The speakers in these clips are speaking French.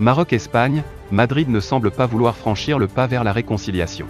Maroc-Espagne, Madrid ne semble pas vouloir franchir le pas vers la réconciliation.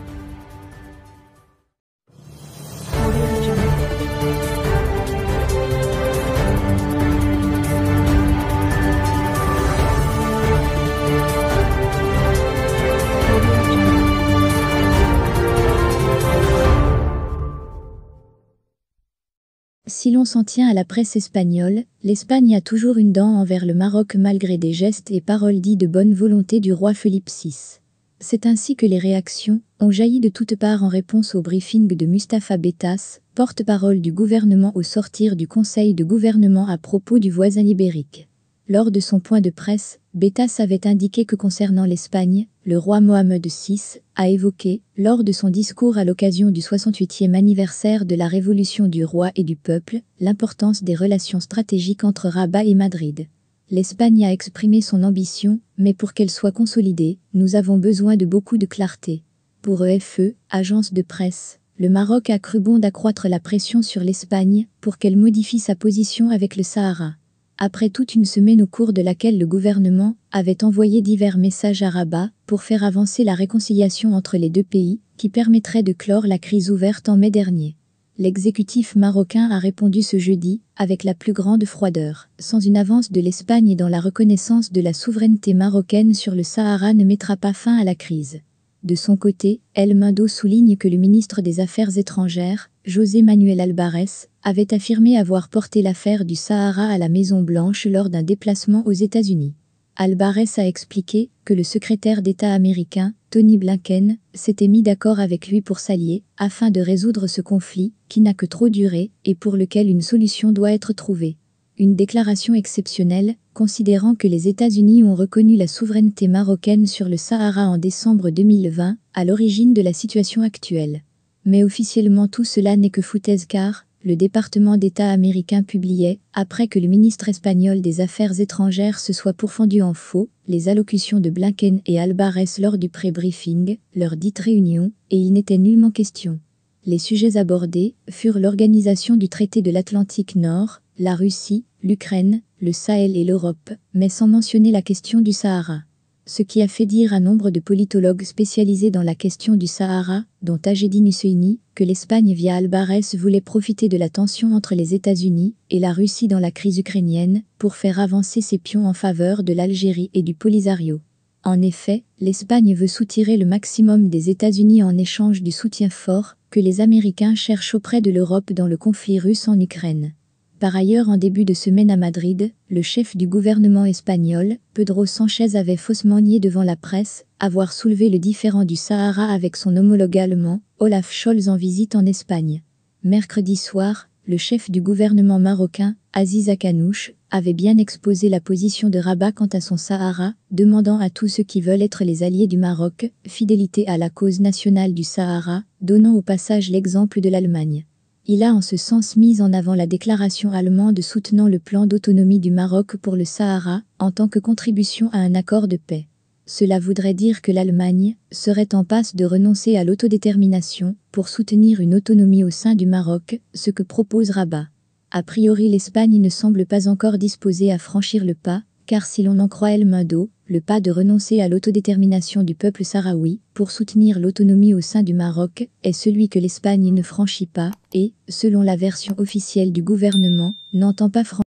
Si l'on s'en tient à la presse espagnole, l'Espagne a toujours une dent envers le Maroc malgré des gestes et paroles dits de bonne volonté du roi Philippe VI. C'est ainsi que les réactions ont jailli de toutes parts en réponse au briefing de Mustapha Bettas, porte-parole du gouvernement au sortir du conseil de gouvernement à propos du voisin ibérique. Lors de son point de presse, Bettas avait indiqué que concernant l'Espagne, le roi Mohamed VI a évoqué, lors de son discours à l'occasion du 68e anniversaire de la Révolution du roi et du peuple, l'importance des relations stratégiques entre Rabat et Madrid. L'Espagne a exprimé son ambition, mais pour qu'elle soit consolidée, nous avons besoin de beaucoup de clarté. Pour EFE, agence de presse, le Maroc a cru bon d'accroître la pression sur l'Espagne pour qu'elle modifie sa position avec le Sahara. Après toute une semaine au cours de laquelle le gouvernement avait envoyé divers messages à Rabat pour faire avancer la réconciliation entre les deux pays, qui permettrait de clore la crise ouverte en mai dernier. L'exécutif marocain a répondu ce jeudi, avec la plus grande froideur. Sans une avance de l'Espagne dans la reconnaissance de la souveraineté marocaine sur le Sahara ne mettra pas fin à la crise. De son côté, El Mundo souligne que le ministre des Affaires étrangères, José Manuel Albares, avait affirmé avoir porté l'affaire du Sahara à la Maison-Blanche lors d'un déplacement aux États-Unis. Albares a expliqué que le secrétaire d'État américain, Tony Blinken, s'était mis d'accord avec lui pour s'allier, afin de résoudre ce conflit, qui n'a que trop duré, et pour lequel une solution doit être trouvée. Une déclaration exceptionnelle, considérant que les États-Unis ont reconnu la souveraineté marocaine sur le Sahara en décembre 2020, à l'origine de la situation actuelle. Mais officiellement tout cela n'est que foutaise car, le département d'État américain publiait, après que le ministre espagnol des Affaires étrangères se soit pourfendu en faux, les allocutions de Blinken et Albares lors du pré-briefing, leur dite réunion, et il n'était nullement question. Les sujets abordés furent l'organisation du traité de l'Atlantique Nord, la Russie, l'Ukraine, le Sahel et l'Europe, mais sans mentionner la question du Sahara. Ce qui a fait dire à nombre de politologues spécialisés dans la question du Sahara, dont Tagedine Husseini, que l'Espagne via Albares voulait profiter de la tension entre les États-Unis et la Russie dans la crise ukrainienne pour faire avancer ses pions en faveur de l'Algérie et du Polisario. En effet, l'Espagne veut soutirer le maximum des États-Unis en échange du soutien fort que les Américains cherchent auprès de l'Europe dans le conflit russe en Ukraine. Par ailleurs, en début de semaine à Madrid, le chef du gouvernement espagnol, Pedro Sánchez, avait faussement nié devant la presse avoir soulevé le différend du Sahara avec son homologue allemand, Olaf Scholz, en visite en Espagne. Mercredi soir, le chef du gouvernement marocain, Aziz Akanouche, avait bien exposé la position de Rabat quant à son Sahara, demandant à tous ceux qui veulent être les alliés du Maroc, fidélité à la cause nationale du Sahara, donnant au passage l'exemple de l'Allemagne. Il a en ce sens mis en avant la déclaration allemande soutenant le plan d'autonomie du Maroc pour le Sahara, en tant que contribution à un accord de paix. Cela voudrait dire que l'Allemagne serait en passe de renoncer à l'autodétermination pour soutenir une autonomie au sein du Maroc, ce que propose Rabat. A priori, l'Espagne ne semble pas encore disposée à franchir le pas, car si l'on en croit El Mundo, le pas de renoncer à l'autodétermination du peuple sahraoui pour soutenir l'autonomie au sein du Maroc est celui que l'Espagne ne franchit pas et, selon la version officielle du gouvernement, n'entend pas franchir.